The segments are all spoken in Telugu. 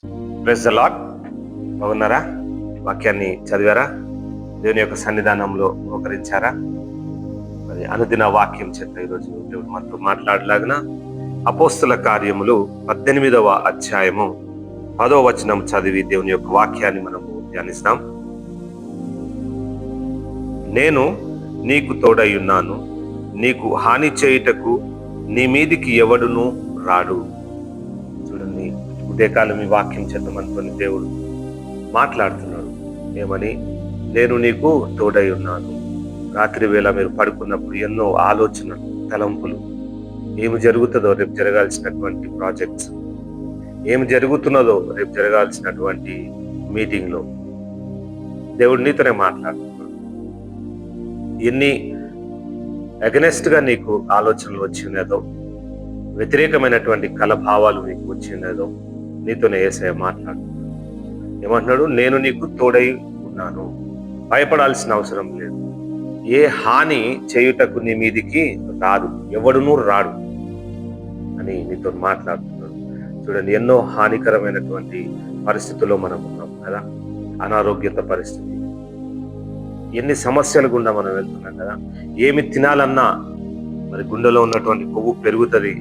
Praise the lord. బాగున్నారా? వాక్యాన్ని చదివారా? దేవుని యొక్క సన్నిధానంలో మోకరించారా? మరి అనుదిన వాక్యం చేత ఈరోజు దేవుడు మనతో మాట్లాడలాగిన అపోస్తుల కార్యములు 18వ అధ్యాయము 10వ వచనం చదివి దేవుని యొక్క వాక్యాన్ని మనము ధ్యానిస్తాం. నేను నీకు తోడయ్యున్నాను, నీకు హాని చేయుటకు నీ మీదికి ఎవడును రాడు. చూడండి, ఉదయకాలం ఈ వాక్యం చేత మనతో దేవుడు మాట్లాడుతున్నాడు. ఏమని? నేను నీకు తోడై ఉన్నాను. రాత్రి వేళ మీరు పడుకున్నప్పుడు ఎన్నో ఆలోచనలు, తలంపులు, ఏమి జరుగుతుందో రేపు జరగాల్సినటువంటి ప్రాజెక్ట్స్, ఏమి జరుగుతున్నదో రేపు జరగాల్సినటువంటి మీటింగ్లో దేవుడు నీతోనే మాట్లాడుతున్నాడు. ఎన్ని అగెనెస్ట్ గా నీకు ఆలోచనలు వచ్చినదో, వ్యతిరేకమైనటువంటి కలభావాలు నీకు వచ్చినదో నీతోనే యేసయ్య మాట్లాడుతున్నాడు. ఏమంటున్నాడు? నేను నీకు తోడై ఉన్నాను, భయపడాల్సిన అవసరం లేదు, ఏ హాని చేయుటకు నీ మీదికి రాదు, ఎవడునూ రాడు అని నీతో మాట్లాడుతున్నాడు. చూడండి, ఎన్నో హానికరమైనటువంటి పరిస్థితుల్లో మనం ఉన్నాం కదా. అనారోగ్యత పరిస్థితి, ఎన్ని సమస్యల గుండా మనం వెళ్తున్నాం కదా. ఏమి తినాలన్నా మరి గుండెలో ఉన్నటువంటి కొవ్వు పెరుగుతుంది.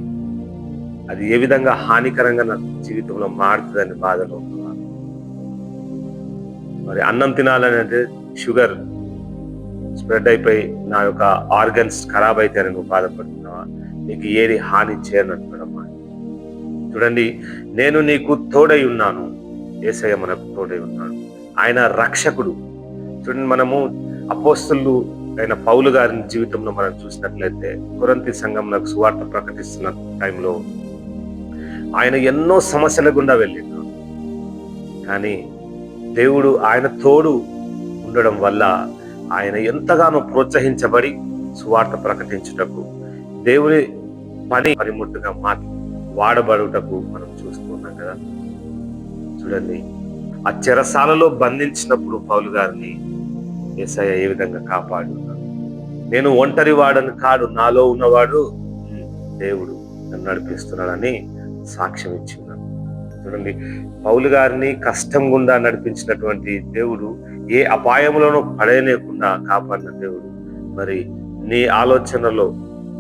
అది ఏ విధంగా హానికరంగా నా జీవితంలో మారుతుందని బాధలో ఉంటున్నాను. మరి అన్నం తినాలని అంటే షుగర్ స్ప్రెడ్ అయిపోయి నా యొక్క ఆర్గన్స్ ఖరాబ్ అయితాయని నువ్వు బాధపడుతున్నావా? నీకు ఏది హాని చేయనంటున్నాడమ్మా. చూడండి, నేను నీకు తోడై ఉన్నాను. యేసయ్య మనకు తోడై ఉన్నాడు. ఆయన రక్షకుడు. చూడండి, మనము అపోస్తలులు అయిన పౌలు గారి జీవితంలో మనం చూసినట్లయితే కొరింథీ సంఘంలో సువార్త ప్రకటిస్తున్న టైంలో ఆయన ఎన్నో సమస్యల గుండా వెళ్ళిండు. కానీ దేవుడు ఆయన తోడు ఉండడం వల్ల ఆయన ఎంతగానో ప్రోత్సహించబడి సువార్త ప్రకటించుటకు, దేవుని పని పనిముట్టుగా వాడబడుటకు మనం చూస్తున్నాం కదా. చూడండి, ఆ చెరసాలలో బంధించినప్పుడు పౌలు గారిని యేసయ్య ఏ విధంగా కాపాడున్నాడు. నేను ఒంటరి వాడని కాడు, నాలో ఉన్నవాడు దేవుడు నన్ను నడిపిస్తున్నాడని సాక్ష్యం ఇచ్చిన్నాడు. చూడండి, పౌలు గారిని కష్టం గుండా నడిపించినటువంటి దేవుడు, ఏ అపాయంలోనూ పడేయలేకుండా కాపాడిన దేవుడు, మరి నీ ఆలోచనలో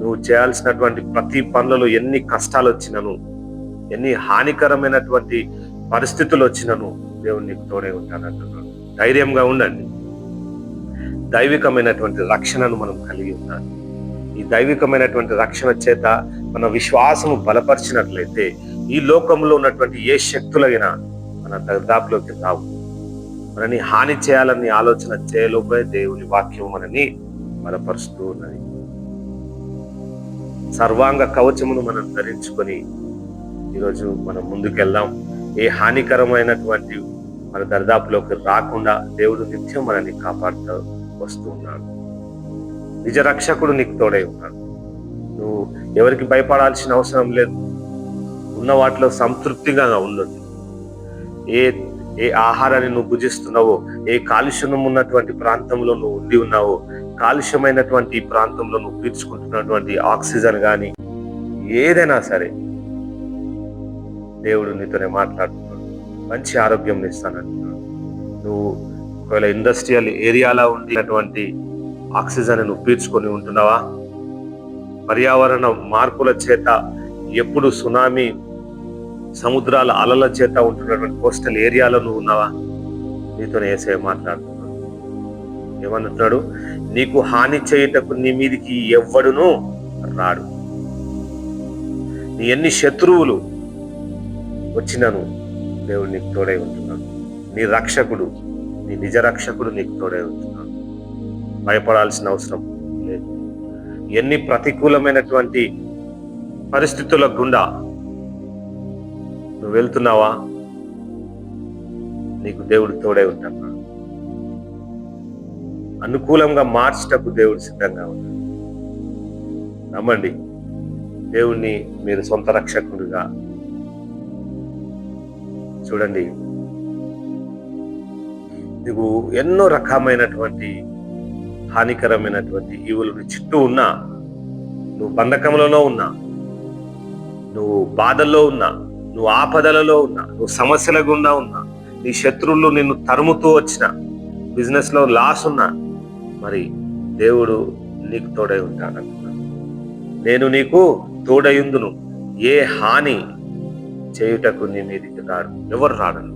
నువ్వు చేయాల్సినటువంటి ప్రతి పనులలో ఎన్ని కష్టాలు వచ్చినను, ఎన్ని హానికరమైనటువంటి పరిస్థితులు వచ్చినను దేవుడు నీకు తోడే ఉంటానంటున్నాడు. ధైర్యంగా ఉండండి. దైవికమైనటువంటి రక్షణను మనం కలిగి ఉండాలి. ఈ దైవికమైనటువంటి రక్షణ చేత మన విశ్వాసము బలపరిచినట్లయితే ఈ లోకంలో ఉన్నటువంటి ఏ శక్తులైనా మన దరిదాపులోకి రావు. మనని హాని చేయాలని ఆలోచన చేయలోపే దేవుని వాక్యం మనని బలపరుస్తూ ఉన్నది. సర్వాంగ కవచమును మనం ధరించుకొని ఈరోజు మనం ముందుకెళ్దాం. ఏ హానికరమైనటువంటి మన దరిదాపులోకి రాకుండా దేవుడు నిత్యం మనల్ని కాపాడుతూ వస్తూ ఉన్నాడు. నిజ రక్షకుడు నీకు తోడై ఉన్నాడు. నువ్వు ఎవరికి భయపడాల్సిన అవసరం లేదు. ఉన్న వాటిలో సంతృప్తిగా ఉండదు. ఏ ఆహారాన్ని నువ్వు భుజిస్తున్నావో, ఏ కాలుష్యం ఉన్నటువంటి ప్రాంతంలో నువ్వు ఉండి ఉన్నావో, కాలుష్యమైనటువంటి ప్రాంతంలో నువ్వు పీల్చుకుంటున్నటువంటి ఆక్సిజన్ కానీ ఏదైనా సరే దేవుడు నీతోనే మాట్లాడుతున్నాడు. మంచి ఆరోగ్యం ఇస్తానంటున్నాడు. నువ్వు ఒకవేళ ఇండస్ట్రియల్ ఏరియాలో ఉండినటువంటి ఆక్సిజన్ నువ్వు పీల్చుకొని ఉంటున్నావా? పర్యావరణ మార్పుల చేత ఎప్పుడు సునామీ, సముద్రాల అలల చేత ఉంటున్నటువంటి కోస్టల్ ఏరియాలో నువ్వు ఉన్నావా? నీతో యేసయ్య మాట్లాడుతున్నాడు. ఏమంటున్నాడు? నీకు హాని చేయుటకు నీ మీదికి ఎవ్వడును రాడు. నీ ఎన్ని శత్రువులు వచ్చినను దేవుడు నీకు తోడై ఉంటున్నాడు. నీ రక్షకుడు, నీ నిజ రక్షకుడు నీకు తోడై ఉంటున్నాడు. భయపడాల్సిన అవసరం లేదు. ఎన్ని ప్రతికూలమైనటువంటి పరిస్థితుల గుండా నువ్వు వెళ్తున్నావా? నీకు దేవుడు తోడై ఉంటున్నాడు. అనుకూలంగా మార్చటకు దేవుడు సిద్ధంగా ఉన్నాడు. నమ్మండి, దేవుణ్ణి మీరు సొంత రక్షకుడిగా చూడండి. నువ్వు ఎన్నో రకమైనటువంటి హానికరమైనటువంటి ఈవులు చుట్టూ ఉన్నా, నువ్వు బంధకంలో ఉన్నా, నువ్వు బాధల్లో ఉన్నా, నువ్వు ఆపదలలో ఉన్నా, నువ్వు సమస్యల గుండా ఉన్నా, నీ శత్రువులు నిన్ను తరుముతూ వచ్చిన, బిజినెస్ లో లాస్ ఉన్నా, మరి దేవుడు నీకు తోడై ఉంటానంటున్నాను. నేను నీకు తోడయుందును, ఏ హాని చేయుటకు నీ మీదికి రాడు, ఎవరు రాడను.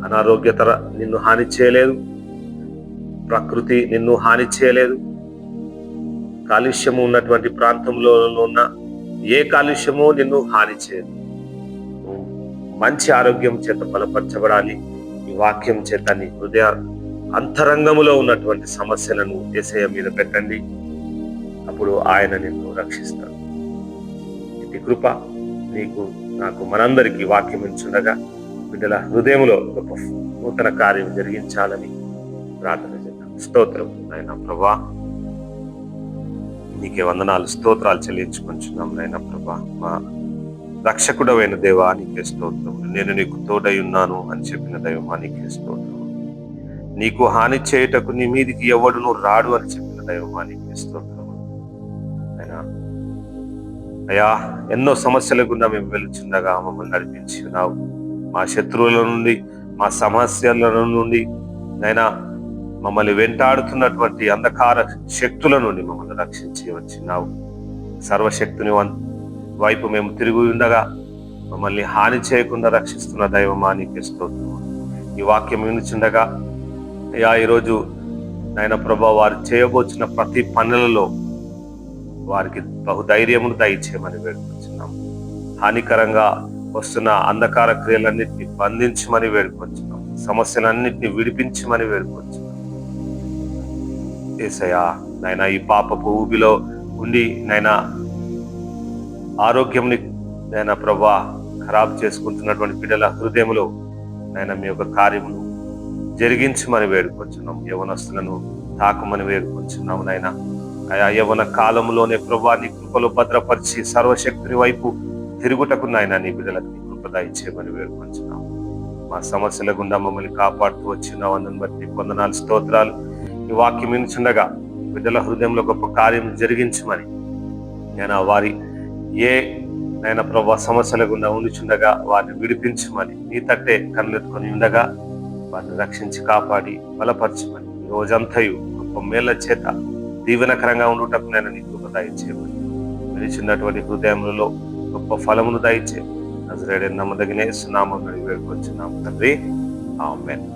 అనారోగ్యత నిన్ను హాని చేయలేదు, ప్రకృతి నిన్ను హాని చేయలేదు. కాలుష్యము ఉన్నటువంటి ప్రాంతంలో ఉన్న ఏ కాలుష్యము నిన్ను హాని చేయదు. మంచి ఆరోగ్యం చేత బలపరచబడాలి. ఈ వాక్యం చేత నీ హృదయ అంతరంగములో ఉన్నటువంటి సమస్యలను యేసయ్య మీద పెట్టండి. అప్పుడు ఆయన నిన్ను రక్షిస్తాడు. ఇది కృప నీకు నాకు మనందరికీ వాక్యం ఇచ్చుండగా బిడ్డల హృదయంలో గొప్ప నూతన కార్యం జరిగించాలని ప్రార్థన చేద్దాం. స్తోత్రం నాయన ప్రభా, నీకే వందనాలు, స్తోత్రాలు చెల్లించుకుంటున్నాం నాయన ప్రభా. మా రక్షకుడవైన దేవా నీకే స్తోత్రం. నేను నీకు తోడై ఉన్నాను అని చెప్పిన దైవమా నీకే స్తోత్రం. నీకు హాని చేయుటకు నీ మీదికి ఎవడును రాడు అని చెప్పిన దైవమా నీకే స్తోత్రం. అయినా అయ్యా, ఎన్నో సమస్యల గుండా మేము వెలుచుండగా మమ్మల్ని నడిపించి ఉన్నావు. మా శత్రువుల నుండి, మా సమస్యల నుండి నైనా మమ్మల్ని వెంటాడుతున్నటువంటి అంధకార శక్తుల నుండి మమ్మల్ని రక్షించి వచ్చినావు. సర్వశక్తుని వైపు మేము తిరిగి ఉండగా మమ్మల్ని హాని చేయకుండా రక్షిస్తున్న దైవమా నీకే స్తోత్రం. ఈ వాక్యం వినుచుండగా అయ్యా, ఈరోజు నాయన ప్రభా వారు చేయబోచిన ప్రతి పనులలో వారికి బహుధైర్యమును దయచేయమని వేడుకొచ్చున్నాం. హానికరంగా వస్తున్న అంధకార క్రియలన్నింటినీ బంధించమని వేడుకొచ్చున్నాం. సమస్యలన్నింటినీ విడిపించమని వేడుకొచ్చున్నాం. యేసయ్యా నాయన, ఈ పాపపు ఊబిలో ఉండి నాయన ఆరోగ్యంని నాయన ప్రభా ఖరాబ్ చేసుకుంటున్నటువంటి బిడ్డల హృదయంలో నాయన మీ యొక్క కార్యమును జరిగించమని వేడుకొచ్చున్నాం. యవనస్తులను తాకమని వేడుకొచ్చున్నాం నాయన. ఆయా యవన కాలంలోనే ప్రభా నీ కృపలో భద్రపరిచి సర్వశక్తిని వైపు తిరుగుటకు నాయన నీ బిడ్డలకు నీ కృప దయచేయమని వేడుకొచ్చున్నాం. మా సమస్యల గుండా మమ్మల్ని కాపాడుతూ వచ్చినావు. అందుని బట్టి వందనాలు, స్తోత్రాలు. ఈ వాక్యం వినుచుండగా బిడ్డల హృదయంలో గొప్ప కార్యం జరిగించమని నేను వారి ఏ నైనా ప్రభా సమస్యల గుండా ఉండిచుండగా వారిని విడిపించమని నీ తట్టే కళ్ళెత్తుకొని ఉండగా వారిని రక్షించి కాపాడి బలపరచమని ఈ రోజంతయు గొప్ప మేళ్ల చేత దీవెనకరంగా ఉండుటకు నేను నీ కృప దయచేయమని వినిచినటువంటి హృదయములలో గొప్ప ఫలమును దయచేయమని నజరేయుడైన నమ్మదగిన యేసు నామములో వేడుకొంచున్నాము తండ్రి. ఆమేన్.